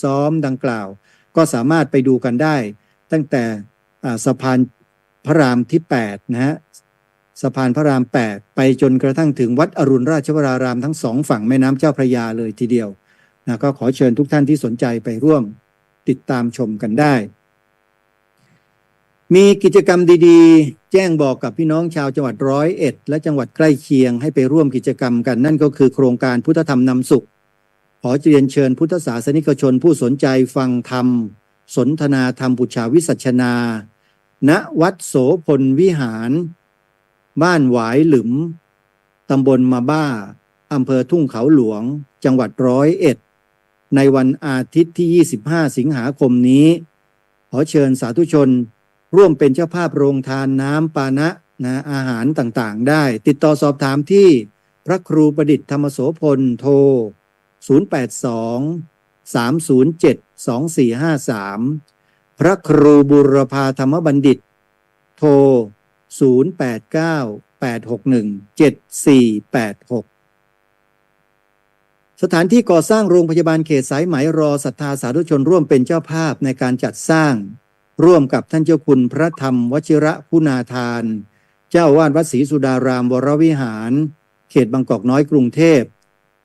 ซ้อมดังกล่าวก็สามารถไปดูกันได้ตั้งแต่สะพานพระรามที่8นะฮะสะพานพระราม8ไปจนกระทั่งถึงวัดอรุณราชวรารามทั้ง2ฝั่งแม่น้ำเจ้าพระยาเลยทีเดียวนะก็ขอเชิญทุกท่านที่สนใจไปร่วมติดตามชมกันได้มีกิจกรรมดีๆแจ้งบอกกับพี่น้องชาวจังหวัด101และจังหวัดใกล้เคียงให้ไปร่วมกิจกรรมกันนั่นก็คือโครงการพุทธธรรมนำสุขขอเรียนเชิญพุทธศาสนิกชนผู้สนใจฟังธรรมสนทนาธรรมปุจฉาวิสัชนาณวัดโสพลวิหารบ้านหวายหลุมตำบลมาบ้าอำเภอทุ่งเขาหลวงจังหวัด101ในวันอาทิตย์ที่25สิงหาคมนี้ขอเชิญสาธุชนร่วมเป็นเจ้าภาพโรงทานน้ำปานะอาหารต่างๆได้ติดต่อสอบถามที่พระครูประดิษฐ์ธรรมโสพลโทร082-307-2453พระครูบุรพาธรรมบัณฑิตโทร089-861-7486สถานที่ก่อสร้างโรงพยาบาลเขตสายไหมรอศรัทธาสาธุชนร่วมเป็นเจ้าภาพในการจัดสร้างร่วมกับท่านเจ้าคุณพระธรรมวชิระคุณาทานเจ้าอาวาสวัดศรีสุดารามวรวิหารเขตบางกอกน้อยกรุงเทพ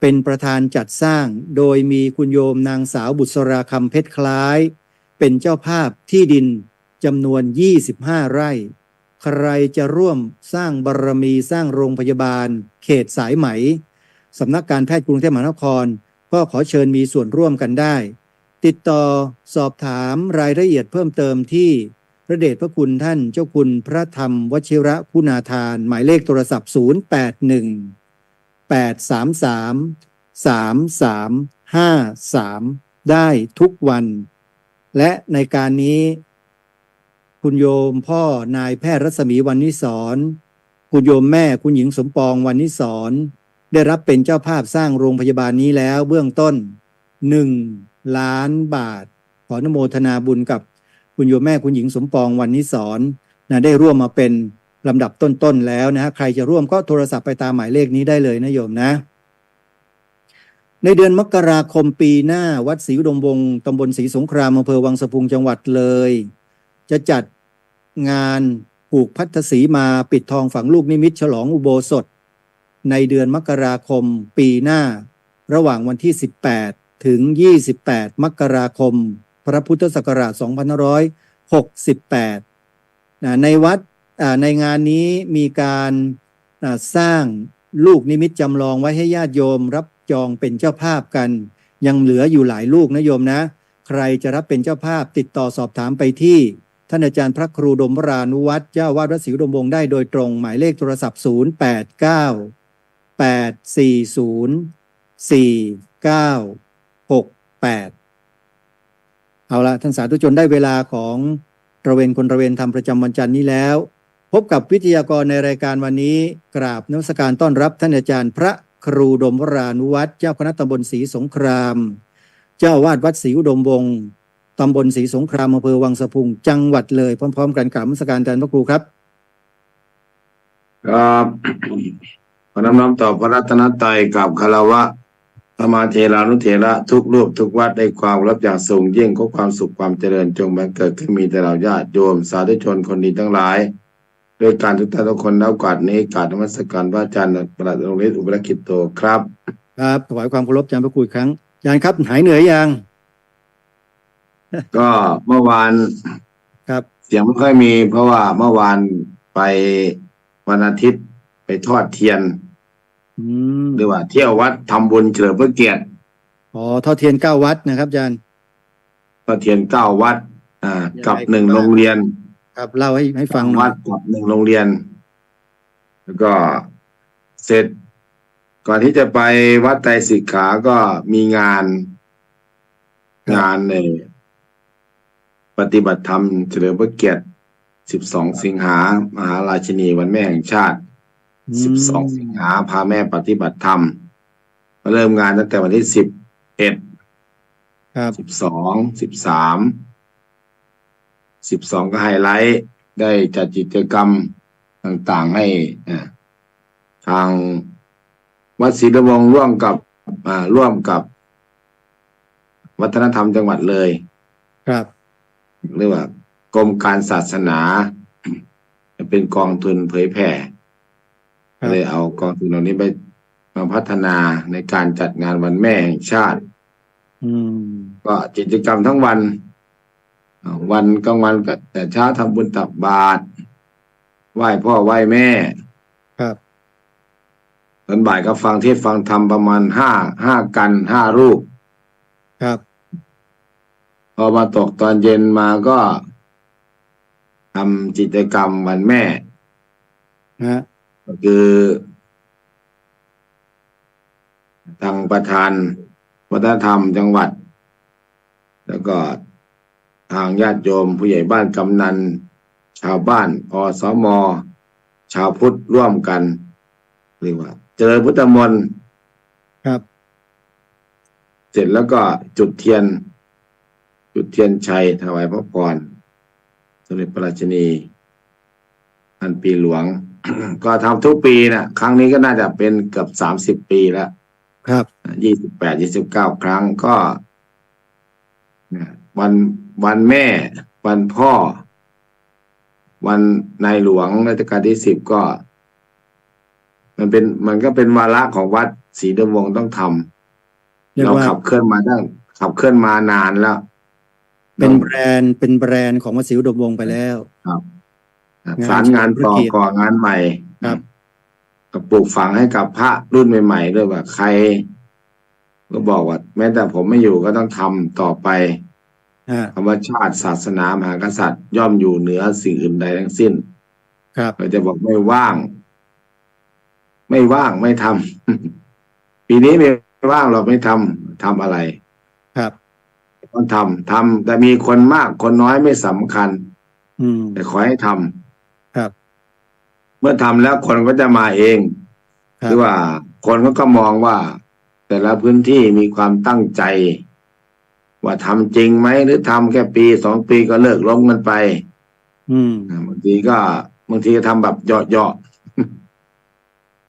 เป็นประธานจัดสร้างโดยมีคุณโยมนางสาวบุษราคำเพชรคล้ายเป็นเจ้าภาพที่ดินจำนวน25ไร่ใครจะร่วมสร้างบารมีสร้างโรงพยาบาลเขตสายไหมสำนักการแพทย์กรุงเทพมหานครก็ขอเชิญมีส่วนร่วมกันได้ติดต่อสอบถามรายละเอียดเพิ่มเติมที่พระเดชพระคุณท่านเจ้าคุณพระธรรมวชิระคุณาทานหมายเลขโทรศัพท์081-833-3353ได้ทุกวันและในการนี้คุณโยมพ่อนายแพทย์รัศมีวรรณิสรคุณโยมแม่คุณหญิงสมปองวรรณิสรได้รับเป็นเจ้าภาพสร้างโรงพยาบาลนี้แล้วเบื้องต้น1 ล้านบาทขออนุโมทนาบุญกับคุณโยมแม่คุณหญิงสมปองวรรณิสรได้ร่วมมาเป็นลำดับต้นๆแล้วนะใครจะร่วมก็โทรศัพท์ไปตามหมายเลขนี้ได้เลยนะโยมนะในเดือนมกราคมปีหน้าวัดศรีอุดมวงศ์ตำบลศรีสงครามอำเภอวังสะพุงจังหวัดเลยจะจัดงานผูกพัทธสีมาปิดทองฝังลูกนิมิตฉลองอุโบสถในเดือนมกราคมปีหน้าระหว่างวันที่18ถึง28มกราคมพระพุทธศักราช2568ในวัดในงานนี้มีการสร้างลูกนิมิตจำลองไว้ให้ญาติโยมรับจองเป็นเจ้าภาพกันยังเหลืออยู่หลายลูกนะโยมนะใครจะรับเป็นเจ้าภาพติดต่อสอบถามไปที่ท่านอาจารย์พระครูดมวรานุวัฒน์เจ้าอาวาสวัดศรีอุดมวงศ์ได้โดยตรงหมายเลขโทรศัพท์089-840-4968เอาละท่านสาธุชนได้เวลาของตระเวนคนตระเวนธรรมประจำวันจันทร์นี้แล้วพบกับวิทยากรในรายการวันนี้กราบนมัสการต้อนรับท่านอาจารย์พระครูดมวรานุวัฒน์เจ้าคณะตำบลศรีสงครามเจ้าอาวาสวัดศรีอุดมวงศ์ตำบลศรีสงครามอำเภอวังสะพุงจังหวัดเลยพร้อมๆกันกราบนมัสการอาจารย์พระครูครับครับขอน้อมต่อพระรัตนตรัยกับคารวะธรรมเทรานุเถระทุกรูปทุกวัดได้ความรับอย่างสูงยิ่งขอความสุขความเจริญจงบังเกิดขึ้นมีแต่เราญาติโยมสาธุชนคนดีทั้งหลายโดยการทุกท่านทุกคนแล้วกาดนี้กราบนมัสการพระอาจารย์ประหลัดโรงเรียนอุปกิจโตครับครับถวายความเคารพอาจารย์พระครูอีกครั้งอาจารย์ครับหายเหนื่อยยังก็เมื่อวานครับเสียงไม่ค่อยมีเพราะว่าเมื่อวานไปวันอาทิตย์ไปทอดเทียนหรือว่าเที่ยววัดทำบุญเฉลิมพระเกียรติทอดเทียน9 วัดนะครับอาจารย์ทอดเทียน9 วัดกับ1 โรงเรียนครับเล่าให้ฟังหน่อยวัดกับ1 โรงเรียนแล้วก็เสร็จก่อนที่จะไปวัดไตรสิกขาก็มีงานในปฏิบัติธรรมเฉลิมพระเกียรติ12 สิงหามหาราชินีวันแม่แห่งชาติ12 สิงหาพาแม่ปฏิบัติธรรมเริ่มงานตั้งแต่วันที่11ครับ12 ก็ไฮไลท์ได้จัดกิจกรรมต่างๆให้ทางวัดศรีอุดมวงศ์ร่วมกับ วัฒนธรรมจังหวัดเลยครับเรียกว่ากรมการศาสนาเป็นกองทุนเผยแผ่เลยเอากองทุนเหล่านี้ไปมาพัฒนาในการจัดงานวันแม่แห่งชาติก็กิจกรรมทั้งวันวันกลางวันก็แต่เช้าทำบุญตักบาตรไหว้พ่อไหว้แม่ครับตอนบ่ายก็ฟังเทศน์ฟังธรรมประมาณห้ารูปครับพอมาตกตอนเย็นมาก็ทำกิจกรรมวันแม่ก็คือทางประธานวัฒนธรรมจังหวัดแล้วก็ทางญาติโยมผู้ใหญ่บ้านกำนันชาวบ้านอสม.ชาวพุทธร่วมกันเรียกว่าเจริญพุทธมนต์ครับเสร็จแล้วก็จุดเทียนชัยถวายพระพรสมเด็จพระราชินีอันปีหลวง ก็ทำทุกปีนะครั้งนี้ก็น่าจะเป็นเกือบ30 ปีแล้วครับ28-29 ครั้งก็วันแม่วันพ่อวันในหลวงรัชกาลที่10ก็มันก็เป็นวาระของวัดศรีดำรงต้องทำเราขับเคลื่อนมานานแล้วเป็นแบรนด์ของวัดศรีอุดมวงศ์ไปแล้วครับสารงานต่อก่องานใหม่ครับก็ปลูกฝังให้กับพระรุ่นใหม่ๆด้วยว่าใครก็บอกว่าแม้แต่ผมไม่อยู่ก็ต้องทำต่อไปธรรมชาติศาสนามหากษัตริย์ย่อมอยู่เหนือสิ่งอื่นใดทั้งสิ้นครับเราจะบอกไม่ว่างไม่ทำปีนี้ไม่ว่างเราไม่ทำอะไรครับต้องทำแต่มีคนมากคนน้อยไม่สำคัญแต่ขอให้ทำครับเมื่อทำแล้วคนก็จะมาเองหรือว่าคนก็มองว่าแต่ละพื้นที่มีความตั้งใจว่าทำจริงไหมหรือทำแค่ปี2 ปีก็เลิกล้มกันไปบางทีก็ทำแบบเหยาะ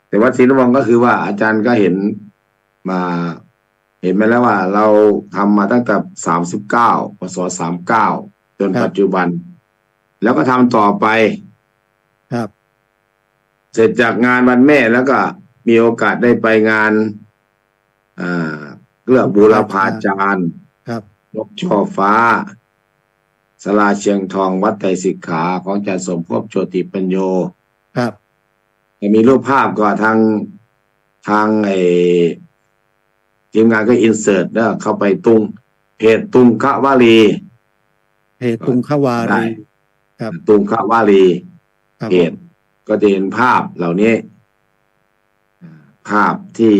แต่วัดศรีดำรงก็คือว่าอาจารย์ก็เห็นมาแล้วว่าเราทำมาตั้งแต่39 พ.ศ. 39จนปัจจุบันแล้วก็ทำต่อไปครับเสร็จจากงานวันแม่แล้วก็มีโอกาสได้ไปงานเรื่องบูรพาจารย์ครับนกช่อฟ้าศาลาเชียงทองวัดไตรสิกขาของอาจารย์สมภพโชติปัญโยครับมีรูปภาพก็ทางทีมงานก็อินเสิร์ตแล้วเข้าไปเพจตุงควารีครับตุงควารีเพจก็จะเห็นภาพเหล่านี้ภาพที่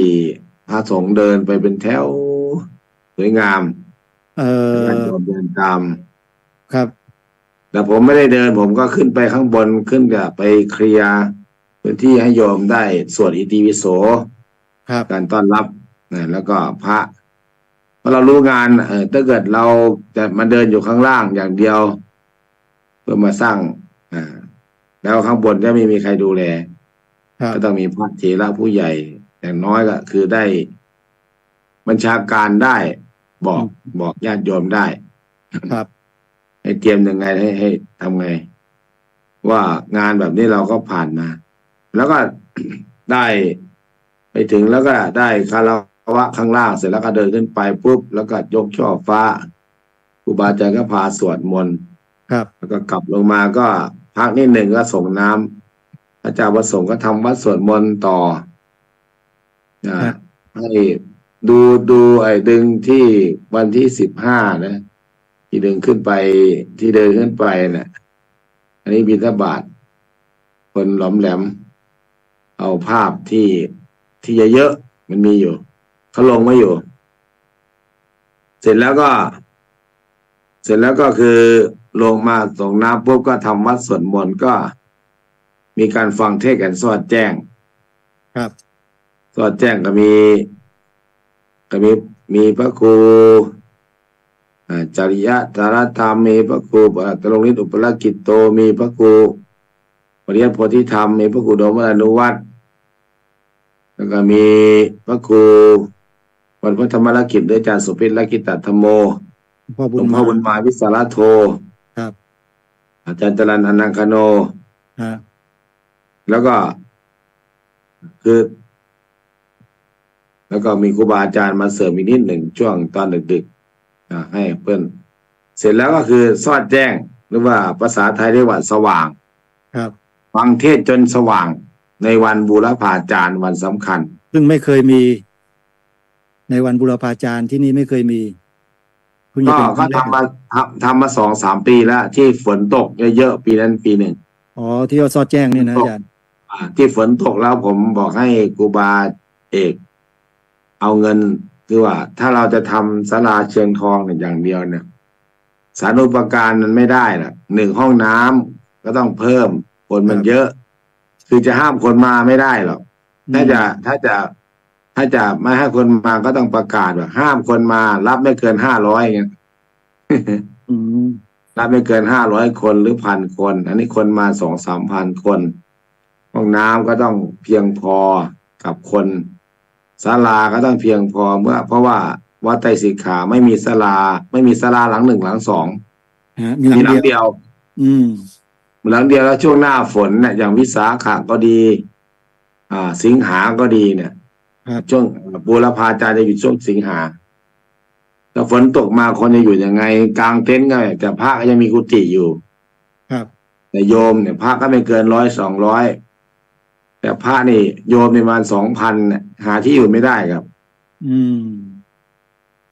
พระสงฆ์เดินไปเป็นแถวสวยงามท่านโยมเดินตามครับแต่ผมไม่ได้เดินผมก็ขึ้นไปข้างบนขึ้นกับไปเคลียร์พื้นที่ให้โยมได้สวดอิติปิโสการต้อนรับแล้วก็พระเพราะเรารู้งานถ้าเกิดเราจะมาเดินอยู่ข้างล่างอย่างเดียวเพื่อมาสร้างแล้วข้างบนก็ไม่มีใครดูแลก็ต้องมีพระเถระผู้ใหญ่อย่างน้อยก็คือได้บัญชาการได้บอกญาติโยมได้ครับให้เตรียมยังไงให้ทำไงว่างานแบบนี้เราก็ผ่านมาแล้วก็ได้ไปถึงแล้วก็ได้คารวะข้างล่างเสร็จแล้วก็เดินขึ้นไปปุ๊บแล้วก็ยกช่อฟ้าครูบาอาจารย์ก็พาสวดมนต์แล้วก็กลับลงมาก็พักนิดหนึ่งก็ส่งน้ำอาจารย์ประสงค์ก็ทำวัดสวดมนต์ต่อให้ดูดึงที่วันที่15นะที่ดึงขึ้นไปที่เดินขึ้นไปเนี่ยอันนี้บิณฑบาตคนหลอมแหลมเอาภาพที่เยอะๆมันมีอยู่เขาลงไว้อยู่เสร็จแล้วก็คือลงมาส่งน้ำปุ๊บก็ทำวัดสวดมนต์ก็มีการฟังเทศน์กันสวดแจ้งครับสวดแจ้งก็มีพระครูจริยธารธรรมมีพระครูตรงฤทธิ์อุปราชกิจโตมีพระครูปริยัติโพธิธรรมมีพระครูโดมอนุวัตรแล้วก็มีพระครู วันพระธรรมรกิจด้วยอาจารย์สุพิษและกิตตธรรมโม พ่อ ห บุ ลว ญ งพ่อ มา บุญมาวิสารโท ครับ อาจารย์จรัญอนังคโน ฮะ แล้วก็คือ แล้วก็มีครูบาอาจารย์มาเสริมอีกนิดหนึ่งช่วงตอนดึกๆให้เพื่อนเสร็จแล้วก็คือสอดแจ้งหรือว่าภาษาไทยเรียกว่าสว่าง ครับ ฟังเทศน์จนสว่างในวันบูรพาจารย์วันสำคัญ ซึ่งไม่เคยมี ในวันบูรพาจารย์ที่นี่ไม่เคยมีเพิ่งจะ ก็ เป็นค ก็ รั้งแรก ทำมา2-3 ปีแล้ว ที่ฝนตกเยอะๆปีนั้นปีหนึ่ง อ๋อที่ว่าซอดแจ้งเนี่ยนะอาจารย์ ที่ฝนตกแล้วผมบอกให้ครูบาเอก เอาเงินคือว่า ถ้าเราจะทำศาลาเชิงทองเนี่ยอย่างเดียวเนี่ยสาธารณูปการมันไม่ได้ล่ะ1 ห้องน้ำก็ต้องเพิ่มคนมันเยอะ คือจะห้ามคนมาไม่ได้หรอกถ้าจะไม่ให้คนมาก็ต้องประกาศว่าห้ามคนมารับไม่เกิน500เงี้ย อืม รับไม่เกิน500 คนหรือ1,000 คน อันนี้คนมา2-3 พันคนห้องน้ำก็ต้องเพียงพอกับคนศาลาก็ต้องเพียงพอเพราะว่าวัดไตรสิกขาไม่มีศาลาหลัง 1 หลัง 2 ฮะมีหลั มี ง หลัง เดียว เดียว อืม หลังเดียวแล้วช่วงหน้าฝนเนี่ยอย่างวิสาขะก็ดีสิงหาก็ดีเนี่ย ครับ ช่วงบูรพาจารย์จะอยู่ช่วงสิงหาถ้าฝนตกมาคนจะอยู่ยังไงกลางเต็นท์ก็แต่พระก็ยังมีกุฏิอยู่ ครับ แต่โยมเนี่ยพระก็ไม่เกิน100-200แต่พระนี่โยมประมาณ2,000เนี่ยหาที่อยู่ไม่ได้ครับ อืม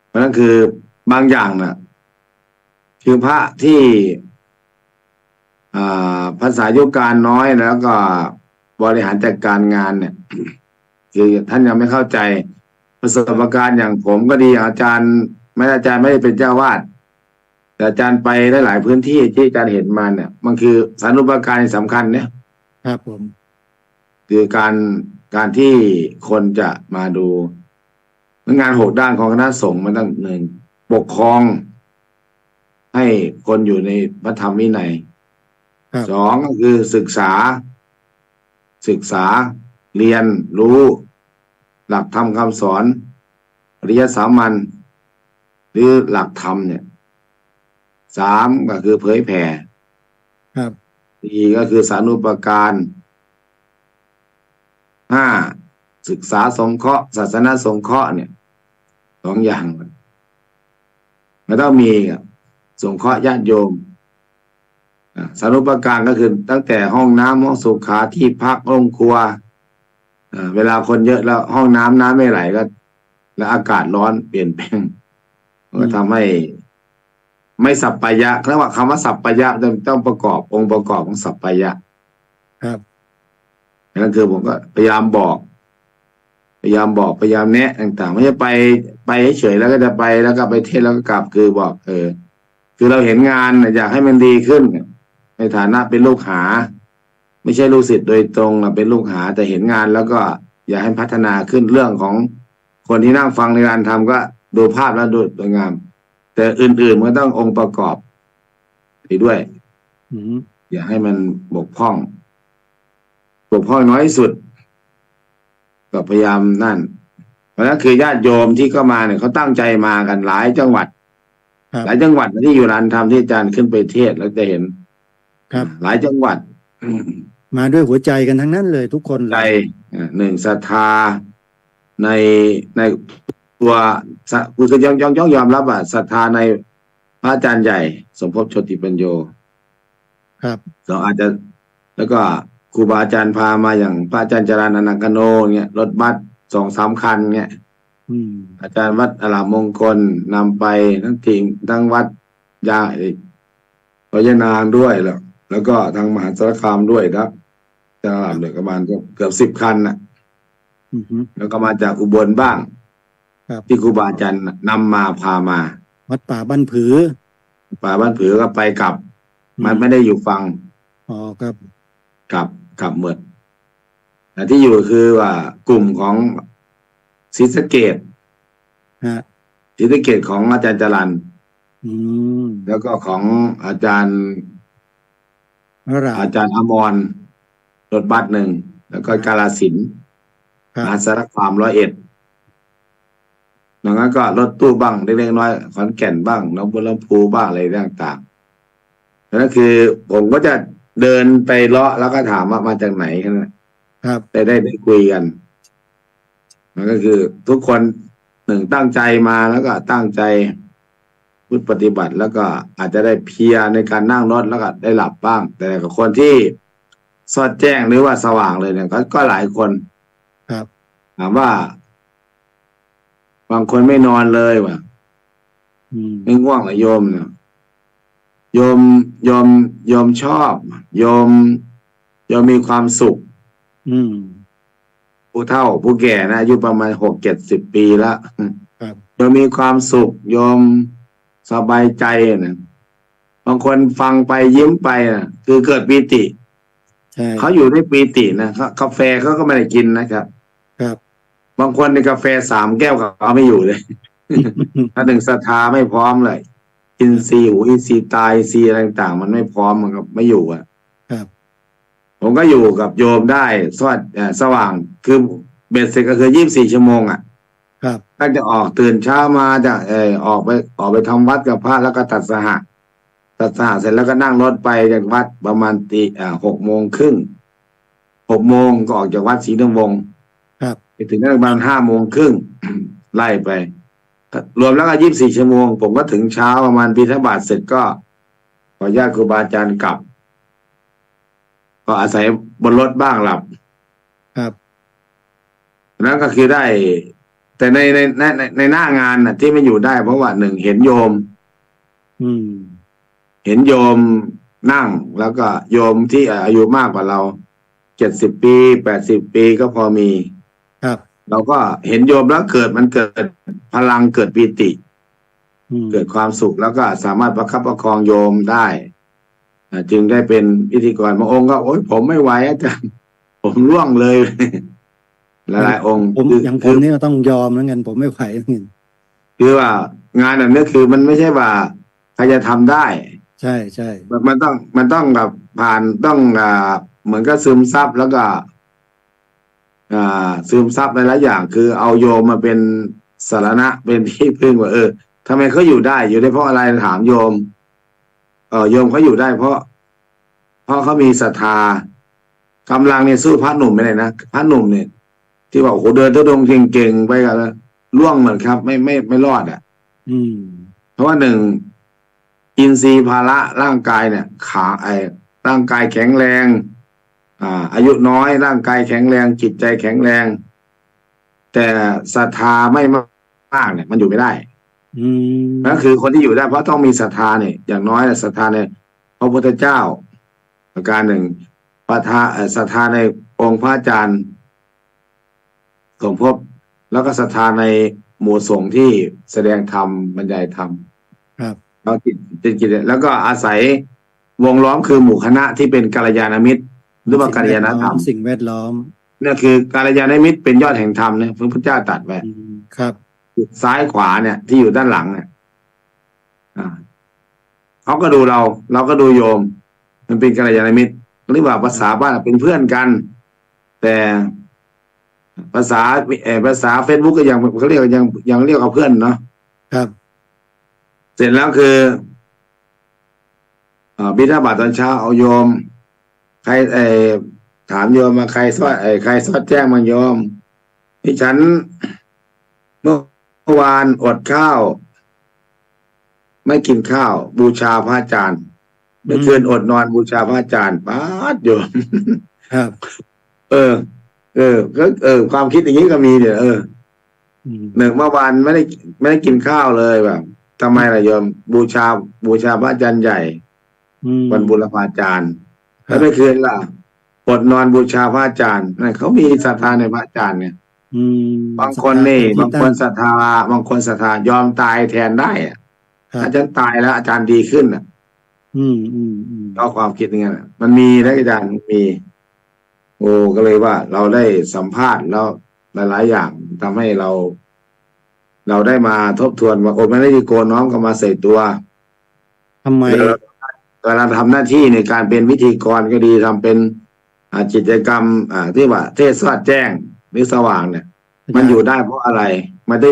เพราะนั้นคือบางอย่างน่ะ คือพระที่ภาษายุการน้อยแล้วก็บริหารจัดการงานเนี่ย คือท่านยังไม่เข้าใจประสบการณ์อย่างผมก็ดีอาจารย์ไม่ได้เป็นเจ้าวาดแต่อาจารย์ไปได้หลายพื้นที่ที่อาจารย์เห็นมาเนี่ย มันคือสาธารณูปการที่สำคัญเนี่ย ครับผม คือการที่คนจะมาดูงาน6 ด้านของคณะสงฆ์มันต้อง1 ปกครอง ให้คนอยู่ในพระธรรมวินัย ครับ 2 ก็คือศึกษาเรียนรู้หลักธรรมคำสอนอริยสามัญหรือหลักธรรมเนี่ย 3 ก็คือเผยแผ่ ครับ 4 ก็คือสาธารณูปการ 5 ศึกษาสงเคราะห์ศาสนาสงเคราะห์เนี่ย2 อย่างมันต้องมีสงเคราะห์ญาติโยมสาธารณูปการก็คือตั้งแต่ห้องน้ำห้องสุขาที่พักห้องครัวเวลาคนเยอะแล้วห้องน้ำไม่ไหลก็แล้วอากาศร้อนเปลี่ยนแปลงมันก็ทำให้ไม่สัปปายะเรียกว่าคำว่าสัปปายะต้องประกอบองค์ประกอบของสัปปายะ ครับ นั่นคือผมก็พยายามบอกพยายามแนะต่างๆไม่ใช่ไปเฉยๆแล้วก็จะไปแล้วก็ไปเทศแล้วก็กลับคือบอกคือเราเห็นงานอยากให้มันดีขึ้นในฐานะเป็นลูกหา ไม่ใช่ลูกศิษย์โดยตรงเป็นลูกหาแต่เห็นงานแล้วก็อยากให้พัฒนาขึ้นเรื่องของคนที่นั่งฟังในการทำก็ดูภาพแล้วดูสวยงามแต่อื่นๆมันก็ต้ององค์ประกอบไปด้วย อืม อย่าให้มันบกพร่องน้อยที่สุดก็พยายามนั่นเพราะนั้นคือญาติโยมที่เข้ามาเนี่ยเขาตั้งใจมากันหลายจังหวัด ครับ หลายจังหวัดที่อยู่ร้านธรรมที่อาจารย์ขึ้นไปเทศน์แล้วจะเห็น ครับ หลายจังหวัด มาด้วยหัวใจกันทั้งนั้นเลยทุกคนเล ใจ ย 1 ศรัทธาในตัวคือต้องยอมรับว่าศรัทธาในพระอาจารย์ใหญ่ สมภพโชติปัญโย ครับ เราอาจจะแล้วก็ครูบาอาจารย์พามาอย่างพระอาจารย์จรัญอนังคโนเนี่ยรถบัส2-3 คันเนี่ย อืม อาจารย์วัดอารามมงคลนำไปทั้งทีมทั้งวัดยาพญานางด้วยแล้วก็ทางมหาสารคามด้วยครับจะอารามเนี่ยประมาณเกือบ10 คันน่ะ อืม แล้วก็มาจากอุบลบ้าง ครับ ที่ครูบาอาจารย์นำมาพามา วัดป่าบ้านผือ ป่าบ้านผือก็ไปกลับ มันไม่ได้อยู่ฟัง อ๋อครับ กลับหมดแต่ที่อยู่คือว่ากลุ่มของศรีสะเกษ ฮะ ศรีสะเกษของอาจารย์จรัญ อืม แล้วก็ของอาจารย์ พระราม อาจารย์อมรรถบัส1แล้วก็กาฬสินธุ์ ครั ม บ หาสารคาม101 อย่างนั้นก็รถตู้บ้างเล็กๆน้อยๆขอนแก่นบ้างหนองบัวลำพูบ้างอะไรต่างๆนั่นคือผมก็จะเดินไปเลาะแล้วก็ถามว่ามาจากไหนกันนะครับได้คุยกันมันก็คือทุกคนหนึ่งตั้งใจมาแล้วก็ตั้งใจพุทธปฏิบัติแล้วก็อาจจะได้เพลียในการนั่งรถแล้วก็ได้หลับบ้าง แต่กับคนที่สอดแจ้งหรือว่าสว่างเลยเนี่ยก็หลายคนครับถามว่าบางคนไม่นอนเลยว่ะไม่ง่วงเหรอโยมเนี่ยโยมชอบโยมมีความสุขผู้เฒ่าผู้แก่นะอายุประมาณ60-70 ปีแล้วโยมมีความสุขโยมสบายใจนะบางคนฟังไปยิ้มไปนะคือเกิดปีติเขาอยู่ในปีตินะกาแฟเขาก็ไม่ได้กินนะครับบางคนในกาแฟ3 แก้วก็เอาไม่อยู่เลย ถ้าหนึ่งศรัทธาไม่พร้อมเลยอินทรีย์หูอินทรีย์ตายอินทรีย์อะไรต่างมันไม่พร้อมมันก็ไม่อยู่อ่ะผมก็อยู่กับโยมได้สว่างคือเบ็ดเสร็จก็คือ24 ชั่วโมงอ่ะตั้งแต่ออกตื่นเช้ามาจะออกไปทำวัดกับพระแล้วก็ตัดสหเสร็จแล้วก็นั่งรถไปจากวัดประมาณ6:30 6 โมงก็ออกจากวัดศรีนวงศ์ไปถึงประมาณ5:30 ไล่ไปรวมแล้วก็24 ชั่วโมงผมก็ถึงเช้าประมาณบิณฑบาตเสร็จก็ขอญาติครูบาอาจารย์กลับก็อาศัยบนรถบ้างหลับนั่นก็คือได้แต่ในหน้างานน่ะที่ไม่อยู่ได้เพราะว่าหนึ่งเห็นโยมนั่งแล้วก็โยมที่อายุมากกว่าเรา70 ปี80 ปีก็พอมีเราก็เห็นโยมแล้วมันเกิดพลังเกิดปีติเกิดความสุขแล้วก็สามารถประคับประคองโยมได้จึงได้เป็นพิธีกรบางองค์ก็โอ๊ยผมไม่ไหวอาจารย์ผมร่วงเลย หลายองค์ผมนี่ก็ต้องยอมแล้วเงินผมไม่ไหวเงินคือว่างานแบบนี้คือมันไม่ใช่ว่าใครจะทำได้ใช่ใช่มันต้องแบบผ่านต้องเหมือนกับซึมซับแล้วก็ซึมซับหลายๆอย่างคือเอาโยมมาเป็นสารณะเป็นที่พึ่งว่าทำไมเขาอยู่ได้เพราะอะไรถามโยมโยมเขาอยู่ได้เพราะเขามีศรัทธากำลังเนี่ยสู้พระหนุ่มไม่ได้นะพระหนุ่มเนี่ยที่บอกโหเดินทุดงค์เก่งๆไปกันแล้วล่วงเหมือนครับไม่รอดเพราะว่าหนึ่งอินทรีย์ภาระร่างกายเนี่ยร่างกายแข็งแรงอายุน้อยร่างกายแข็งแรงจิตใจแข็งแรงแต่ศรัทธาไม่มากเนี่ยมันอยู่ไม่ได้นั่นคือคนที่อยู่ได้เพราะต้องมีศรัทธาเนี่ยอย่างน้อยศรัทธาในพระพุทธเจ้าประการหนึ่งศรัทธาในองค์พระอาจารย์สมภพแล้วก็ศรัทธาในหมู่สงฆ์ที่แสดงธรรมบรรยายธรรมเราจิตแล้วก็อาศัยวงล้อมคือหมู่คณะที่เป็นกัลยาณมิตรหรือว่ากัลยาณธรรมสิ่งแวดล้อมนี่คือกัลยาณมิตรเป็นยอดแห่งธรรมเนี่ยพระพุทธเจ้าตรัสไว้ครับซ้ายขวาเนี่ยที่อยู่ด้านหลังเนี่ยเขาก็ดูเราก็ดูโยมมันเป็นกัลยาณมิตรหรือว่าภาษาบ้านเป็นเพื่อนกันแต่ภาษาเฟซบุ๊กก็ยังเขาเรียกยังเรียกกับเพื่อนเนาะครับเสร็จแล้วคือบิณฑบาตตอนเช้าเอาโยมใครถามโยมมาใครสอดแจ้งมาโยมที่ฉันเมื่อวานอดข้าวไม่กินข้าวบูชาพระอาจารย์เมื่อคืนอดนอนบูชาพระอาจารย์ป๊าดโยมครับก็ความคิดอย่างนี้ก็มีเดี๋ยวหนึ่งเมื่อวานไม่ได้กินข้าวเลยแบบทำไมล่ะโยมบูชาพระอาจารย์ใหญ่วันบุรพาจารย์แล้วไม่คืนล่ะอดนอนบูชาพระอาจารย์เขามีศรัทธาในพระอาจารย์เนี่ยบางคนศรัทธายอมตายแทนได้อาจารย์ตายแล้วอาจารย์ดีขึ้นเอาความคิดอย่างนั้นมันมีนะอาจารย์มีก็เลยว่าเราได้สัมภาษณ์แล้วหลายๆอย่างทำให้เราได้มาทบทวนว่าไม่ได้โกนน้อมเข้ามาใส่ตัวทำไมเวลาทำหน้าที่ในการเป็นวิธีกรก็ดีทำเป็นกิจกรรมที่ว่าเทศสวัสดแจ้งหรือสว่างเนี่ยมันอยู่ได้เพราะอะไรมันได้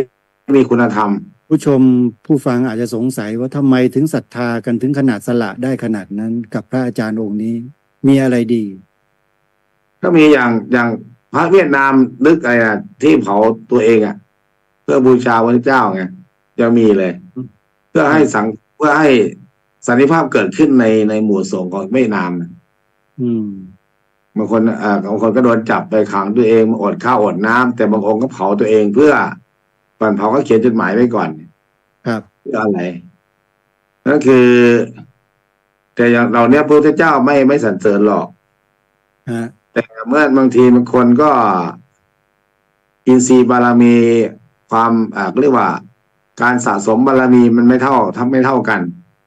มีคุณธรรม ผู้ชมผู้ฟังอาจจะสงสัยว่าทำไมถึงศรัทธากันถึงขนาดสละได้ขนาดนั้นกับพระอาจารย์องค์นี้ มีอะไรดี ก็มีอย่างพระเวียดนามนึกอะไรอะที่เผาตัวเองอะเพื่อบูชาพระเจ้าไงยังมีเลย เพื่อให้สันติภาพเกิดขึ้นในหมู่สงฆ์ของเวียดนามนะ อืม บางคนก็โดนจับไปขังตัวเองอดข้าวอดน้ำแต่บางองค์ก็เผาตัวเองเพื่อก่อนเผาก็เขียนจดหมายไว้ก่อน ครับ เพื่ออะไรนั่นคือ แต่อย่างเราเนี่ยพระพุทธเจ้าไม่สรรเสริญหรอก ฮะ แต่เมื่อบางทีบางคนก็อินทรีย์บารมีความเรียกว่า การสะสมบารมีมันไม่เท่ากัน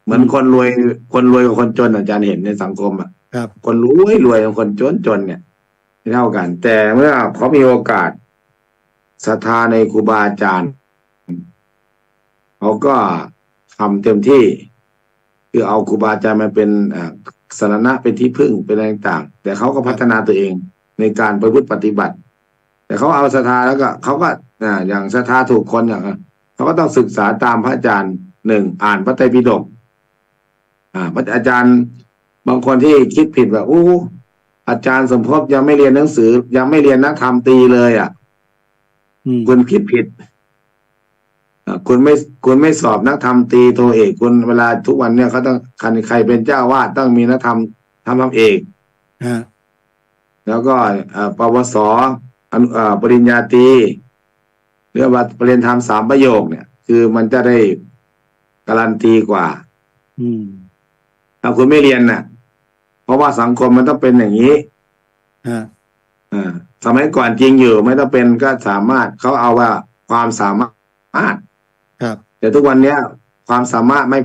เหมือนคนรวยกับคนจนอาจารย์เห็นในสังคมอ่ะ ครับ คนรวยกับคนจนเนี่ยไม่เท่ากัน แต่เมื่อเขามีโอกาสศรัทธาในครูบาอาจารย์เขาก็ทำเต็มที่คือเอาครูบาอาจารย์มาเป็นสรณะเป็นที่พึ่งเป็นอะไรต่างๆแต่เขาก็พัฒนาตัวเองในการประพฤติปฏิบัติ แต่เขาเอาศรัทธาแล้วก็เขาก็อย่างศรัทธาถูกคนอย่างเขาก็ต้องศึกษาตามพระอาจารย์หนึ่งอ่านพระไตรปิฎกพระอาจารย์บางคนที่คิดผิดแบบอาจารย์สมภพยังไม่เรียนหนังสือยังไม่เรียนนักธรรมตรีเลยคุณคิดผิดคุณไม่สอบนักธรรมตรีโทเอกคุณเวลาทุกวันเนี่ยเขาต้องใครเป็นเจ้าวาดต้องมีนักธรรมเอกแล้วก็ปวสปริญญาตรีเรียกว่าปริญญาธรรม3 ประโยคเนี่ยคือมันจะได้การันตีกว่าถ้าคุณไม่เรียนน่ะเพราะว่าสังคมมันต้องเป็นอย่างนี้สมัยก่อนจริงอยู่ไม่ต้องเป็นก็สามารถเขาเอาว่าความสามารถ ครับ แต่ทุกวันเนี้ยความสามารถไม่